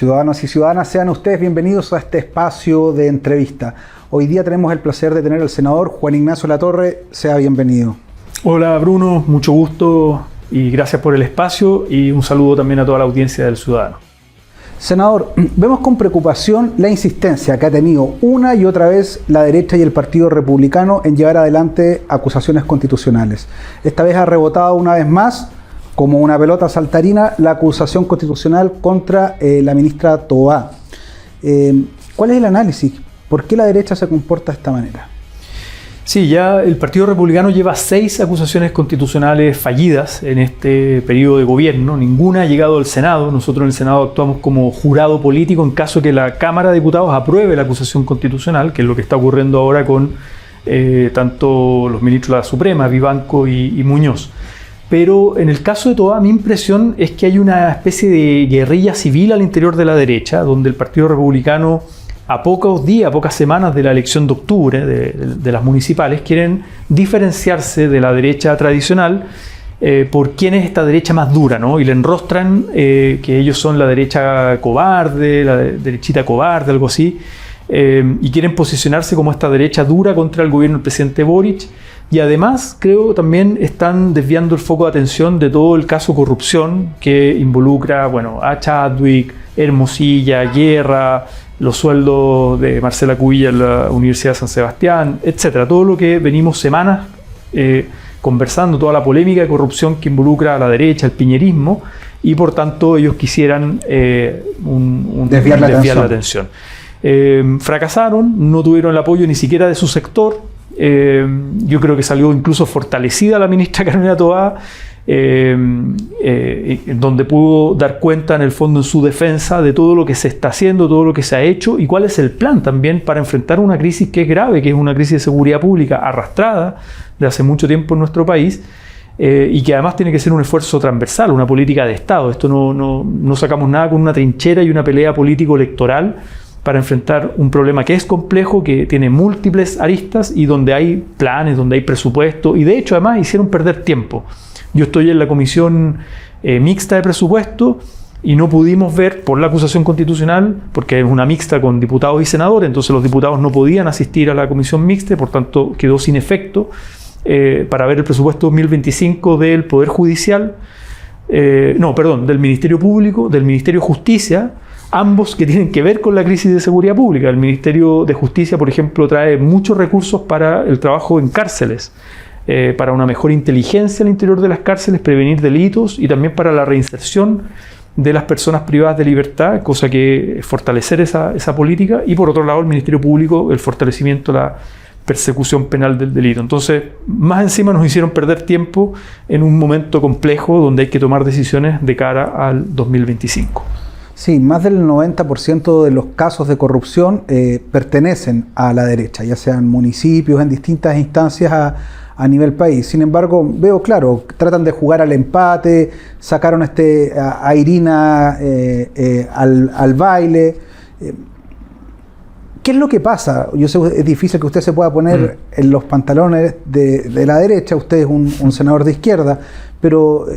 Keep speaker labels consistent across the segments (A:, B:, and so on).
A: Ciudadanos y ciudadanas, sean ustedes bienvenidos a este espacio de entrevista. Hoy día tenemos el placer de tener al senador Juan Ignacio Latorre. Sea bienvenido.
B: Hola Bruno, mucho gusto y gracias por el espacio y un saludo también a toda la audiencia del Ciudadano.
A: Senador, vemos con preocupación la insistencia que ha tenido una y otra vez la derecha y el Partido Republicano en llevar adelante acusaciones constitucionales. Esta vez ha rebotado una vez más, como una pelota saltarina, la acusación constitucional contra la ministra Toá. ¿Cuál es el análisis? ¿Por qué la derecha se comporta de esta manera?
B: Sí, ya el Partido Republicano lleva 6 acusaciones constitucionales fallidas en este periodo de gobierno. Ninguna ha llegado al Senado. Nosotros en el Senado actuamos como jurado político en caso que la Cámara de Diputados apruebe la acusación constitucional, que es lo que está ocurriendo ahora con tanto los ministros de la Suprema, Vivanco y Muñoz. Pero en el caso de Toá, mi impresión es que hay una especie de guerrilla civil al interior de la derecha, donde el Partido Republicano, a pocos días, a pocas semanas de la elección de octubre de las municipales, quieren diferenciarse de la derecha tradicional por quién es esta derecha más dura, ¿no? Y le enrostran que ellos son la derecha cobarde, la derechita cobarde, algo así, y quieren posicionarse como esta derecha dura contra el gobierno del presidente Boric. Y además, creo, también están desviando el foco de atención de todo el caso corrupción que involucra, a Chadwick, Hermosilla, Guerra, los sueldos de Marcela Cubillos en la Universidad de San Sebastián, etcétera. Todo lo que venimos semanas conversando, toda la polémica de corrupción que involucra a la derecha, el piñerismo, y por tanto ellos quisieran desviar la atención. Fracasaron, no tuvieron el apoyo ni siquiera de su sector. Yo creo que salió incluso fortalecida la ministra Carolina Toá, donde pudo dar cuenta en el fondo en su defensa de todo lo que se está haciendo, todo lo que se ha hecho y cuál es el plan también para enfrentar una crisis que es grave, que es una crisis de seguridad pública arrastrada de hace mucho tiempo en nuestro país, y que además tiene que ser un esfuerzo transversal, una política de Estado. Esto no sacamos nada con una trinchera y una pelea político-electoral para enfrentar un problema que es complejo, que tiene múltiples aristas y donde hay planes, donde hay presupuesto, y de hecho además hicieron perder tiempo. Yo estoy en la comisión mixta de presupuesto y no pudimos ver por la acusación constitucional, porque es una mixta con diputados y senadores, entonces los diputados no podían asistir a la comisión mixta, por tanto quedó sin efecto para ver el presupuesto 2025 del Poder Judicial, del Ministerio Público, del Ministerio de Justicia, ambos que tienen que ver con la crisis de seguridad pública. El Ministerio de Justicia, por ejemplo, trae muchos recursos para el trabajo en cárceles, para una mejor inteligencia al interior de las cárceles, prevenir delitos y también para la reinserción de las personas privadas de libertad, cosa que es fortalecer esa política. Y por otro lado, el Ministerio Público, el fortalecimiento de la persecución penal del delito. Entonces, más encima nos hicieron perder tiempo en un momento complejo donde hay que tomar decisiones de cara al 2025.
A: Sí, más del 90% de los casos de corrupción pertenecen a la derecha, ya sean municipios, en distintas instancias a nivel país. Sin embargo, veo claro, tratan de jugar al empate, sacaron a Irina al baile. ¿Qué es lo que pasa? Yo sé que es difícil que usted se pueda poner en los pantalones de la derecha, usted es un senador de izquierda, pero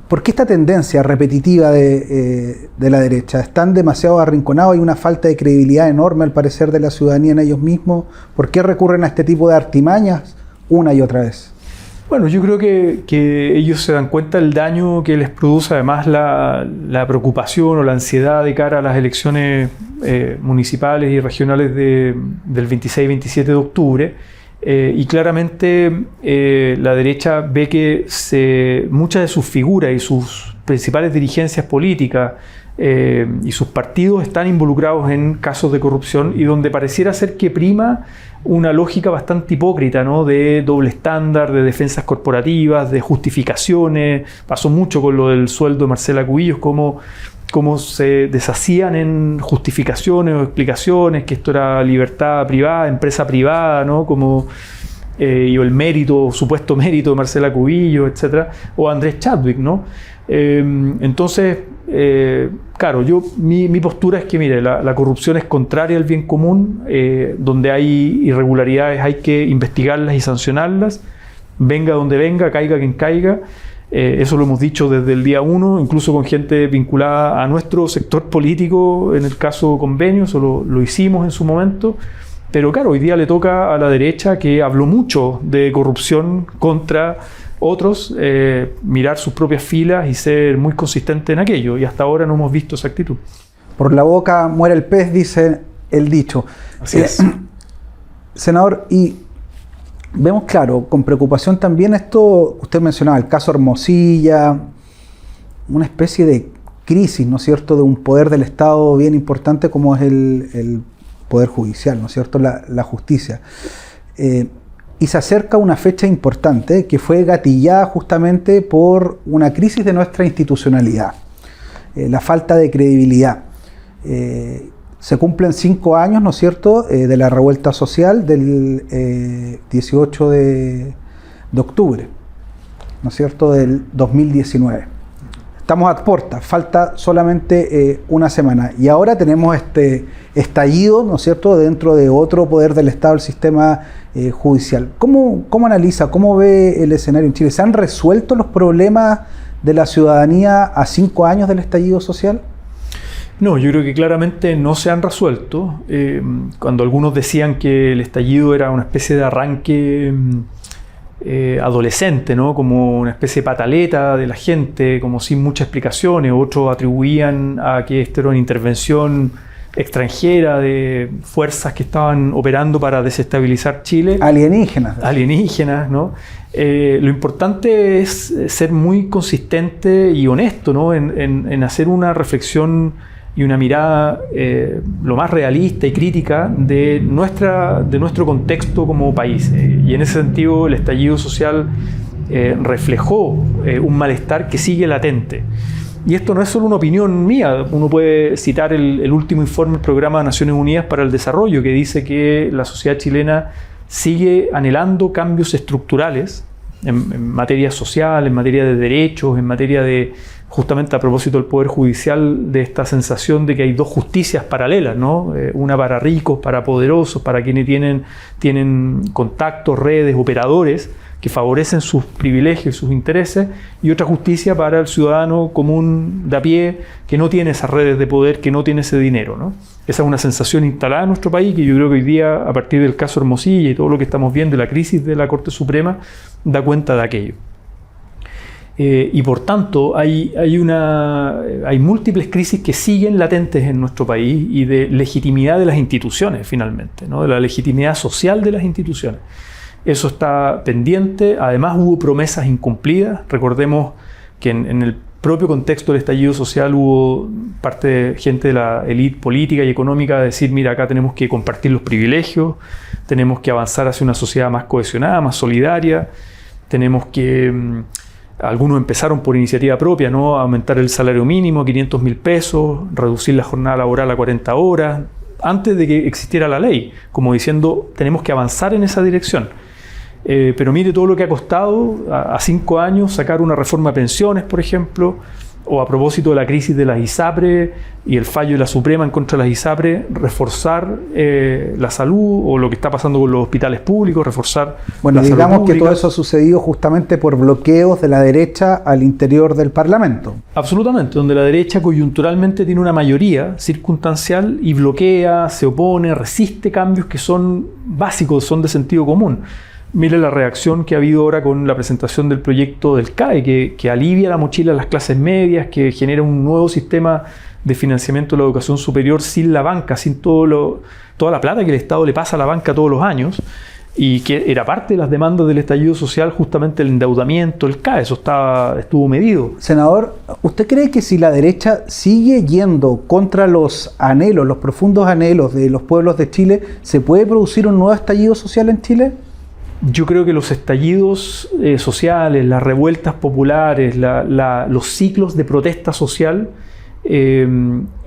A: ¿por qué esta tendencia repetitiva de la derecha? ¿Están demasiado arrinconados? ¿Hay una falta de credibilidad enorme al parecer de la ciudadanía en ellos mismos? ¿Por qué recurren a este tipo de artimañas una y otra vez?
B: Bueno, yo creo que ellos se dan cuenta del daño que les produce además la preocupación o la ansiedad de cara a las elecciones municipales y regionales del 26 y 27 de octubre. Y claramente la derecha ve que muchas de sus figuras y sus principales dirigencias políticas y sus partidos están involucrados en casos de corrupción y donde pareciera ser que prima una lógica bastante hipócrita, ¿no? De doble estándar, de defensas corporativas, de justificaciones. Pasó mucho con lo del sueldo de Marcela Cubillos, cómo se deshacían en justificaciones o explicaciones, que esto era libertad privada, empresa privada, ¿no? Y el mérito, supuesto mérito de Marcela Cubillos, etcétera, o Andrés Chadwick, ¿no? Entonces, claro, mi postura es que, mire, la corrupción es contraria al bien común, donde hay irregularidades hay que investigarlas y sancionarlas, venga donde venga, caiga quien caiga, Eso lo hemos dicho desde el día 1, incluso con gente vinculada a nuestro sector político, en el caso Convenios, eso lo hicimos en su momento. Pero claro, hoy día le toca a la derecha, que habló mucho de corrupción contra otros, mirar sus propias filas y ser muy consistente en aquello. Y hasta ahora no hemos visto esa actitud.
A: Por la boca muere el pez, dice el dicho.
B: Así es.
A: Senador, y vemos claro, con preocupación también esto, usted mencionaba el caso Hermosilla, una especie de crisis, ¿no es cierto?, de un poder del Estado bien importante como es el Poder Judicial, ¿no es cierto?, la justicia. Y se acerca una fecha importante que fue gatillada justamente por una crisis de nuestra institucionalidad, la falta de credibilidad. Se cumplen 5 años, ¿no es cierto?, de la revuelta social del 18 de octubre, ¿no es cierto?, del 2019. Estamos a puertas, falta solamente una semana. Y ahora tenemos este estallido, ¿no es cierto?, dentro de otro poder del Estado, el sistema judicial. ¿Cómo analiza, cómo ve el escenario en Chile? ¿Se han resuelto los problemas de la ciudadanía a 5 años del estallido social?
B: No, yo creo que claramente no se han resuelto. Cuando algunos decían que el estallido era una especie de arranque adolescente, ¿no?, como una especie de pataleta de la gente, como sin muchas explicaciones. Otros atribuían a que esto era una intervención extranjera de fuerzas que estaban operando para desestabilizar Chile. Alienígenas, ¿no? Lo importante es ser muy consistente y honesto, ¿no?, en hacer una reflexión y una mirada lo más realista y crítica de nuestro contexto como país. Y en ese sentido el estallido social reflejó un malestar que sigue latente. Y esto no es solo una opinión mía. Uno puede citar el último informe del Programa de Naciones Unidas para el Desarrollo, que dice que la sociedad chilena sigue anhelando cambios estructurales en materia social, en materia de derechos, en materia de, justamente a propósito del Poder Judicial, de esta sensación de que hay dos justicias paralelas, ¿no? Una para ricos, para poderosos, para quienes tienen contactos, redes, operadores que favorecen sus privilegios y sus intereses, y otra justicia para el ciudadano común de a pie que no tiene esas redes de poder, que no tiene ese dinero, ¿no? Esa es una sensación instalada en nuestro país que yo creo que hoy día, a partir del caso Hermosilla y todo lo que estamos viendo, la crisis de la Corte Suprema, da cuenta de aquello. Y por tanto hay múltiples crisis que siguen latentes en nuestro país, y de legitimidad de las instituciones finalmente, ¿no?, de la legitimidad social de las instituciones. Eso está pendiente. Además hubo promesas incumplidas. Recordemos que en el propio contexto del estallido social hubo parte de gente de la élite política y económica de decir, mira, acá tenemos que compartir los privilegios, tenemos que avanzar hacia una sociedad más cohesionada, más solidaria, tenemos que... Algunos empezaron por iniciativa propia, ¿no?, aumentar el salario mínimo a 500.000 pesos, reducir la jornada laboral a 40 horas, antes de que existiera la ley, como diciendo, tenemos que avanzar en esa dirección. Pero mire todo lo que ha costado a 5 años sacar una reforma de pensiones, por ejemplo, o a propósito de la crisis de las ISAPRE y el fallo de la Suprema en contra de las ISAPRE, reforzar la salud, o lo que está pasando con los hospitales públicos, reforzar
A: bueno,
B: la
A: digamos
B: salud pública.
A: Que todo eso ha sucedido justamente por bloqueos de la derecha al interior del Parlamento.
B: Absolutamente, donde la derecha coyunturalmente tiene una mayoría circunstancial y bloquea, se opone, resiste cambios que son básicos, son de sentido común. Mire la reacción que ha habido ahora con la presentación del proyecto del CAE, que alivia la mochila a las clases medias, que genera un nuevo sistema de financiamiento de la educación superior sin la banca, sin toda la plata que el Estado le pasa a la banca todos los años, y que era parte de las demandas del estallido social, justamente el endeudamiento, el CAE, eso estuvo medido.
A: Senador, ¿usted cree que si la derecha sigue yendo contra los anhelos, los profundos anhelos de los pueblos de Chile, se puede producir un nuevo estallido social en Chile?
B: Yo creo que los estallidos sociales, las revueltas populares, los ciclos de protesta social,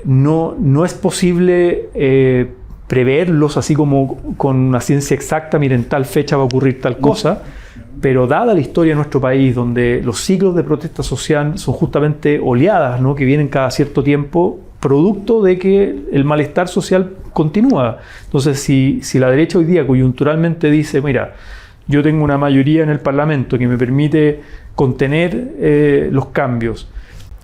B: no es posible preverlos así como con una ciencia exacta, miren, tal fecha va a ocurrir tal cosa, pero dada la historia de nuestro país, donde los ciclos de protesta social son justamente oleadas, ¿no?, que vienen cada cierto tiempo, producto de que el malestar social continúa. Entonces, si la derecha hoy día coyunturalmente dice, mira, yo tengo una mayoría en el Parlamento que me permite contener los cambios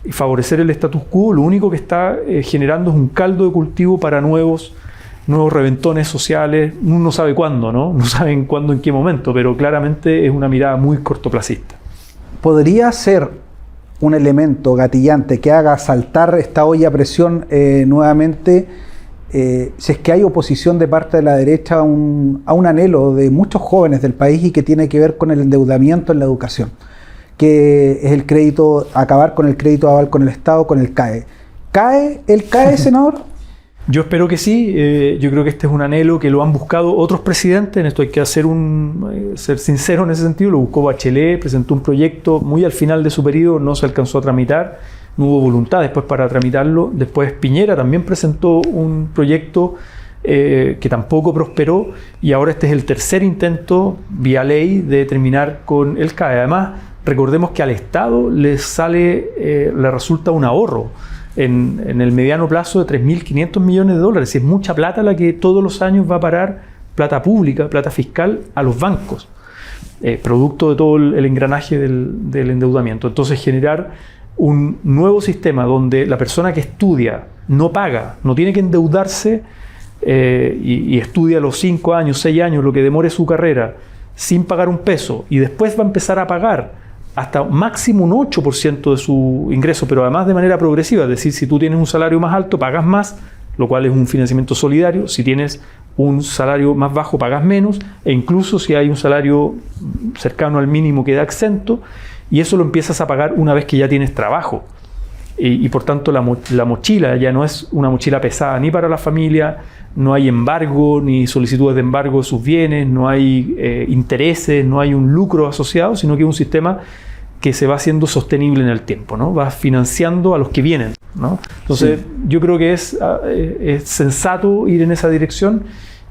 B: y favorecer el status quo, lo único que está generando es un caldo de cultivo para nuevos reventones sociales. Uno no sabe cuándo, ¿no? No saben cuándo, en qué momento, pero claramente es una mirada muy cortoplacista.
A: ¿Podría ser un elemento gatillante que haga saltar esta olla a presión nuevamente, si es que hay oposición de parte de la derecha a un anhelo de muchos jóvenes del país y que tiene que ver con el endeudamiento en la educación, que es el crédito, acabar con el crédito aval con el Estado, con el CAE? ¿Cae el CAE, senador?
B: Yo espero que sí. Yo creo que este es un anhelo que lo han buscado otros presidentes. En esto hay que ser sincero en ese sentido. Lo buscó Bachelet, presentó un proyecto muy al final de su periodo, no se alcanzó a tramitar, no hubo voluntad después para tramitarlo. Después Piñera también presentó un proyecto que tampoco prosperó, y ahora este es el tercer intento vía ley de terminar con el CAE. Además, recordemos que al Estado le resulta un ahorro en el mediano plazo de 3.500 millones de dólares. Es mucha plata la que todos los años va a parar, plata pública, plata fiscal, a los bancos, producto de todo el engranaje del endeudamiento. Entonces, generar un nuevo sistema donde la persona que estudia no paga, no tiene que endeudarse y estudia los 5 años, 6 años, lo que demore su carrera, sin pagar un peso, y después va a empezar a pagar hasta máximo un 8% de su ingreso, pero además de manera progresiva. Es decir, si tú tienes un salario más alto, pagas más, lo cual es un financiamiento solidario. Si tienes un salario más bajo, pagas menos, e incluso si hay un salario cercano al mínimo, queda exento, y eso lo empiezas a pagar una vez que ya tienes trabajo. Y por tanto la mochila ya no es una mochila pesada ni para la familia, no hay embargo ni solicitudes de embargo de sus bienes, no hay intereses, no hay un lucro asociado, sino que es un sistema que se va haciendo sostenible en el tiempo, ¿no? Va financiando a los que vienen, ¿no? Entonces, sí, yo creo que es sensato ir en esa dirección,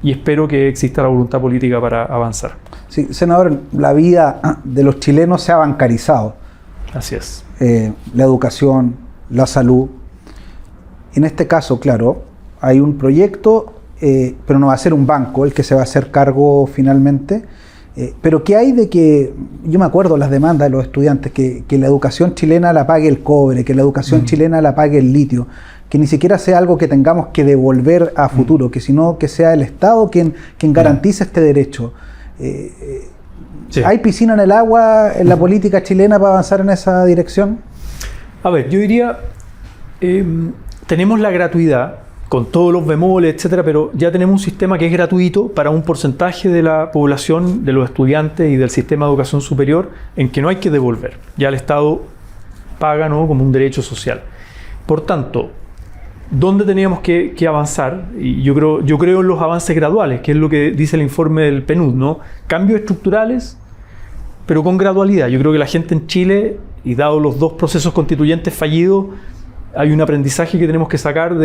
B: y espero que exista la voluntad política para avanzar.
A: Sí, senador, la vida de los chilenos se ha bancarizado.
B: Así es.
A: La educación, la salud. En este caso, claro, hay un proyecto, pero no va a ser un banco el que se va a hacer cargo finalmente. Pero ¿qué hay de que, yo me acuerdo las demandas de los estudiantes, que la educación chilena la pague el cobre, que la educación chilena la pague el litio, que ni siquiera sea algo que tengamos que devolver a futuro, que sino que sea el Estado quien garantice este derecho? Sí. ¿Hay piscina en el agua en la política chilena para avanzar en esa dirección?
B: A ver, yo diría, tenemos la gratuidad, con todos los bemoles, etcétera, pero ya tenemos un sistema que es gratuito para un porcentaje de la población, de los estudiantes y del sistema de educación superior, en que no hay que devolver. Ya el Estado paga, ¿no?, como un derecho social. Por tanto, ¿dónde teníamos que avanzar? Y yo creo en los avances graduales, que es lo que dice el informe del PNUD, ¿no? Cambios estructurales, pero con gradualidad. Yo creo que la gente en Chile, y dado los 2 procesos constituyentes fallidos, hay un aprendizaje que tenemos que sacar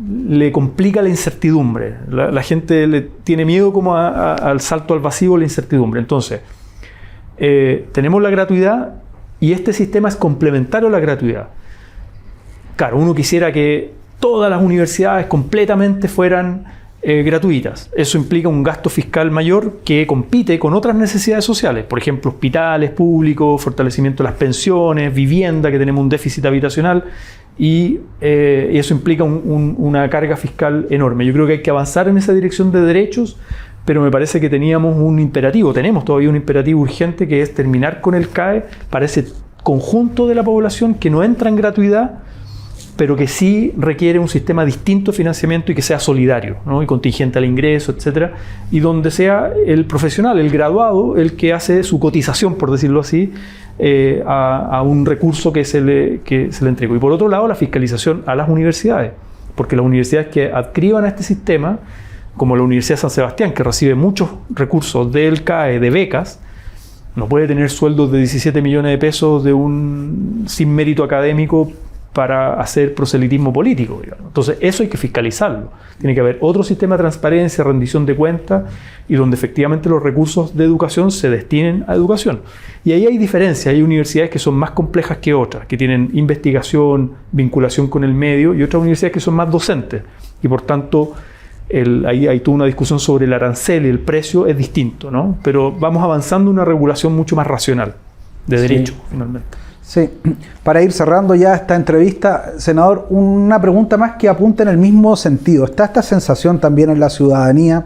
B: le complica la incertidumbre. La gente le tiene miedo como al salto al vacío, la incertidumbre. Entonces, tenemos la gratuidad, y este sistema es complementario a la gratuidad. Claro, uno quisiera que todas las universidades completamente fueran gratuitas. Eso implica un gasto fiscal mayor que compite con otras necesidades sociales, por ejemplo, hospitales públicos, fortalecimiento de las pensiones, vivienda, que tenemos un déficit habitacional, y eso implica una carga fiscal enorme. Yo creo que hay que avanzar en esa dirección de derechos, pero me parece que tenemos todavía un imperativo urgente, que es terminar con el CAE para ese conjunto de la población que no entra en gratuidad, pero que sí requiere un sistema distinto de financiamiento y que sea solidario, ¿no?, y contingente al ingreso, etcétera, y donde sea el profesional, el graduado, el que hace su cotización, por decirlo así, a un recurso que se le entregó. Y por otro lado, la fiscalización a las universidades, porque las universidades que adscriban a este sistema, como la Universidad de San Sebastián, que recibe muchos recursos del CAE, de becas, no puede tener sueldos de 17 millones de pesos sin mérito académico para hacer proselitismo político, digamos. Entonces, eso hay que fiscalizarlo. Tiene que haber otro sistema de transparencia, rendición de cuentas, y donde efectivamente los recursos de educación se destinen a educación. Y ahí hay diferencias. Hay universidades que son más complejas que otras, que tienen investigación, vinculación con el medio, y otras universidades que son más docentes. Y por tanto, Hay toda una discusión sobre el arancel y el precio es distinto, ¿no? Pero vamos avanzando en una regulación mucho más racional, de derecho, finalmente.
A: Sí, para ir cerrando ya esta entrevista, senador, una pregunta más que apunta en el mismo sentido. Está esta sensación también en la ciudadanía,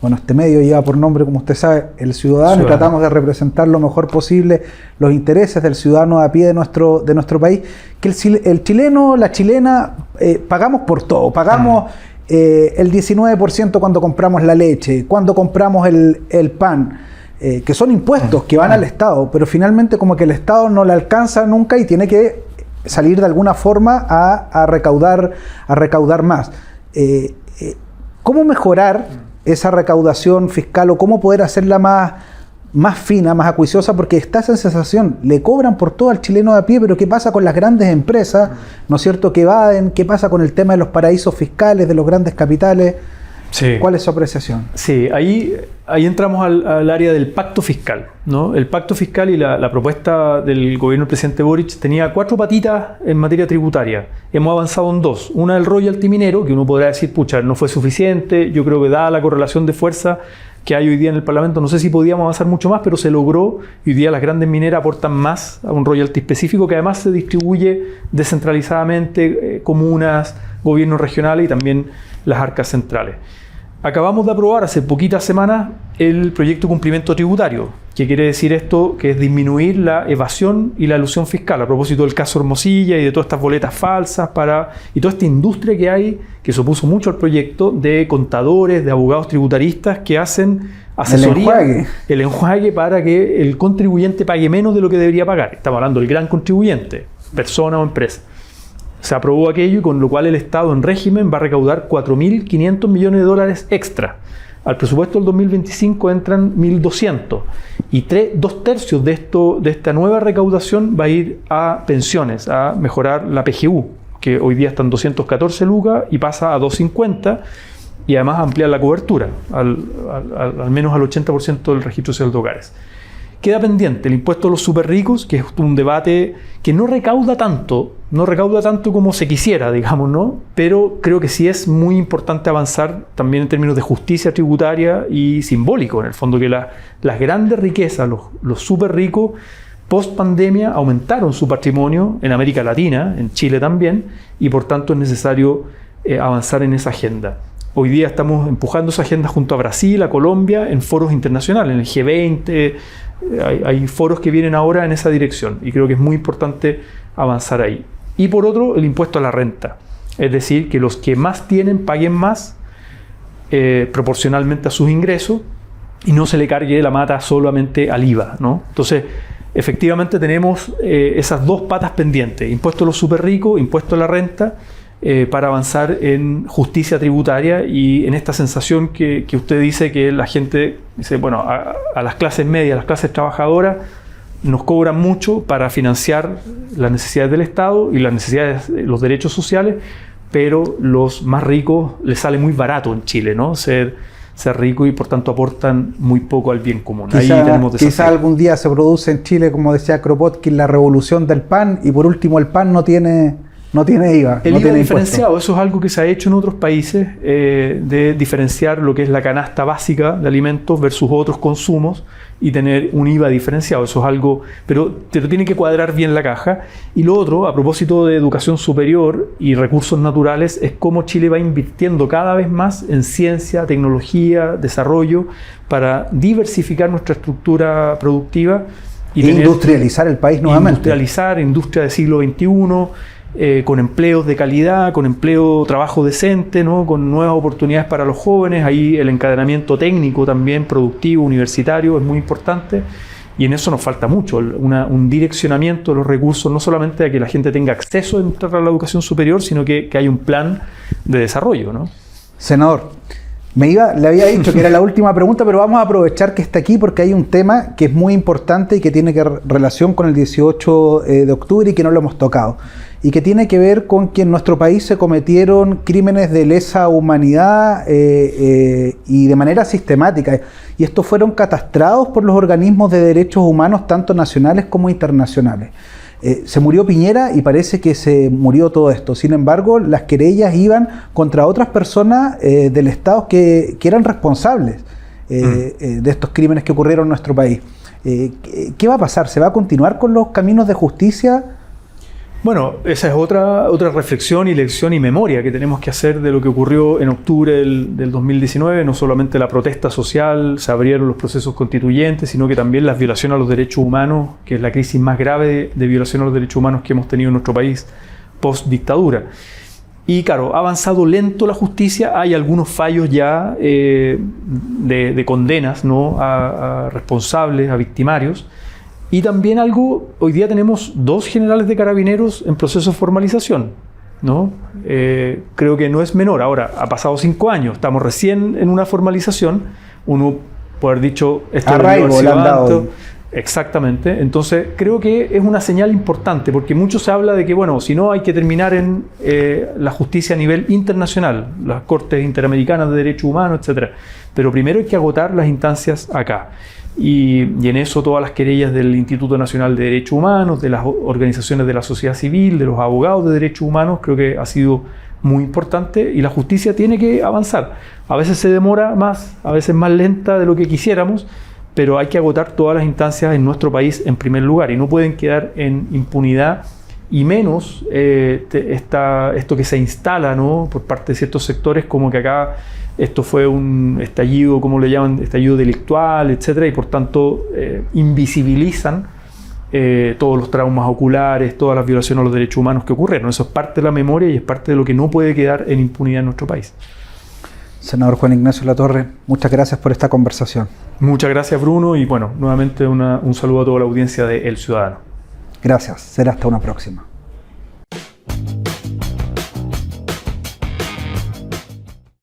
A: bueno, este medio lleva por nombre, como usted sabe, El Ciudadano, y tratamos de representar lo mejor posible los intereses del ciudadano a pie de nuestro país, que el chileno, la chilena, pagamos por todo, pagamos el 19% cuando compramos la leche, cuando compramos el pan, que son impuestos que van al Estado, pero finalmente como que el Estado no le alcanza nunca y tiene que salir de alguna forma a recaudar más. ¿Cómo mejorar esa recaudación fiscal o cómo poder hacerla más fina, más acuiciosa? Porque está esa sensación, le cobran por todo al chileno de a pie, pero ¿qué pasa con las grandes empresas? ¿No es cierto? Que evaden, ¿qué pasa con el tema de los paraísos fiscales, de los grandes capitales? Sí. ¿Cuál es su apreciación?
B: Sí, ahí entramos al área del pacto fiscal, ¿no? El pacto fiscal y la propuesta del gobierno del presidente Boric tenía 4 patitas en materia tributaria. Hemos avanzado en 2. Una del royalty minero, que uno podrá decir, pucha, no fue suficiente. Yo creo que dada la correlación de fuerza que hay hoy día en el Parlamento, no sé si podíamos avanzar mucho más, pero se logró. Y hoy día las grandes mineras aportan más a un royalty específico que además se distribuye descentralizadamente, comunas, gobiernos regionales y también las arcas centrales. Acabamos de aprobar hace poquitas semanas el proyecto de cumplimiento tributario. ¿Qué quiere decir esto? Que es disminuir la evasión y la elusión fiscal, a propósito del caso Hermosilla y de todas estas boletas falsas y toda esta industria que hay, que se opuso mucho al proyecto, de contadores, de abogados tributaristas que hacen asesoría, el enjuague para que el contribuyente pague menos de lo que debería pagar. Estamos hablando del gran contribuyente, persona o empresa. Se aprobó aquello y con lo cual el Estado en régimen va a recaudar 4.500 millones de dólares extra. Al presupuesto del 2025 entran 1.200 y 2/3 de esta nueva recaudación va a ir a pensiones, a mejorar la PGU, que hoy día está en 214 lucas y pasa a 250, y además ampliar la cobertura al menos al 80% del registro social de hogares. Queda pendiente el impuesto a los súper ricos, que es un debate que no recauda tanto como se quisiera, digamos, ¿no? Pero creo que sí es muy importante avanzar también en términos de justicia tributaria y simbólico, en el fondo, que las grandes riquezas, los súper ricos, post pandemia aumentaron su patrimonio en América Latina, en Chile también, y por tanto es necesario avanzar en esa agenda. Hoy día estamos empujando esa agenda junto a Brasil, a Colombia, en foros internacionales, en el G20, hay foros que vienen ahora en esa dirección y creo que es muy importante avanzar ahí. Y por otro, el impuesto a la renta, es decir, que los que más tienen paguen más proporcionalmente a sus ingresos y no se le cargue la mata solamente al IVA, ¿no? Entonces, efectivamente tenemos esas 2 patas pendientes, impuesto a los súper ricos, impuesto a la renta, para avanzar en justicia tributaria y en esta sensación que usted dice que la gente dice, bueno, a las clases medias, a las clases trabajadoras nos cobran mucho para financiar las necesidades del Estado y las necesidades, los derechos sociales, pero los más ricos les sale muy barato en Chile, ¿no? Ser rico y por tanto aportan muy poco al bien común.
A: Quizá algún día se produce en Chile, como decía Kropotkin, la revolución del pan y por último el pan no tiene IVA.
B: El IVA diferenciado, eso es algo que se ha hecho en otros países, de diferenciar lo que es la canasta básica de alimentos versus otros consumos y tener un IVA diferenciado. Eso es algo, pero te tiene que cuadrar bien la caja. Y lo otro, a propósito de educación superior y recursos naturales, es cómo Chile va invirtiendo cada vez más en ciencia, tecnología, desarrollo, para diversificar nuestra estructura productiva y
A: industrializar el país nuevamente.
B: Industrializar, industria del siglo XXI, con empleos de calidad, con trabajo decente, ¿no? Con nuevas oportunidades para los jóvenes. Ahí el encadenamiento técnico también, productivo, universitario, es muy importante. Y en eso nos falta mucho, un direccionamiento de los recursos, no solamente a que la gente tenga acceso a entrar a la educación superior, sino que hay un plan de desarrollo, ¿no?
A: Senador, le había dicho que era la última pregunta, pero vamos a aprovechar que está aquí porque hay un tema que es muy importante y que tiene relación con el 18 de octubre y que no lo hemos tocado. Y que tiene que ver con que en nuestro país se cometieron crímenes de lesa humanidad y de manera sistemática. Y estos fueron catastrados por los organismos de derechos humanos, tanto nacionales como internacionales. Se murió Piñera y parece que se murió todo esto. Sin embargo, las querellas iban contra otras personas del Estado que eran responsables de estos crímenes que ocurrieron en nuestro país. ¿Qué va a pasar? ¿Se va a continuar con los caminos de justicia?
B: Bueno, esa es otra reflexión y lección y memoria que tenemos que hacer de lo que ocurrió en octubre del 2019. No solamente la protesta social, se abrieron los procesos constituyentes, sino que también las violaciones a los derechos humanos, que es la crisis más grave de violación a los derechos humanos que hemos tenido en nuestro país post-dictadura. Y claro, ha avanzado lento la justicia, hay algunos fallos ya de condenas, ¿no?, a responsables, a victimarios. Y también hoy día tenemos 2 generales de carabineros en proceso de formalización, ¿no? Creo que no es menor. Ahora, ha pasado 5 años, estamos recién en una formalización. Uno puede haber dicho, esto
A: arraigo,
B: exactamente. Entonces, creo que es una señal importante, porque mucho se habla de que, bueno, si no, hay que terminar en la justicia a nivel internacional, las Cortes Interamericanas de Derechos Humanos, etc. Pero primero hay que agotar las instancias acá. Y en eso todas las querellas del Instituto Nacional de Derechos Humanos, de las organizaciones de la sociedad civil, de los abogados de derechos humanos, creo que ha sido muy importante y la justicia tiene que avanzar. A veces se demora más, a veces más lenta de lo que quisiéramos, pero hay que agotar todas las instancias en nuestro país en primer lugar y no pueden quedar en impunidad, y menos esto que se instala, ¿no?, por parte de ciertos sectores, como que acá esto fue un estallido, como le llaman, estallido delictual, etcétera, y por tanto invisibilizan todos los traumas oculares, todas las violaciones a los derechos humanos que ocurrieron. Eso es parte de la memoria y es parte de lo que no puede quedar en impunidad en nuestro país.
A: Senador Juan Ignacio Latorre, muchas gracias por esta conversación.
B: Muchas gracias, Bruno, y bueno, nuevamente un saludo a toda la audiencia de El Ciudadano.
A: Gracias, será hasta una próxima.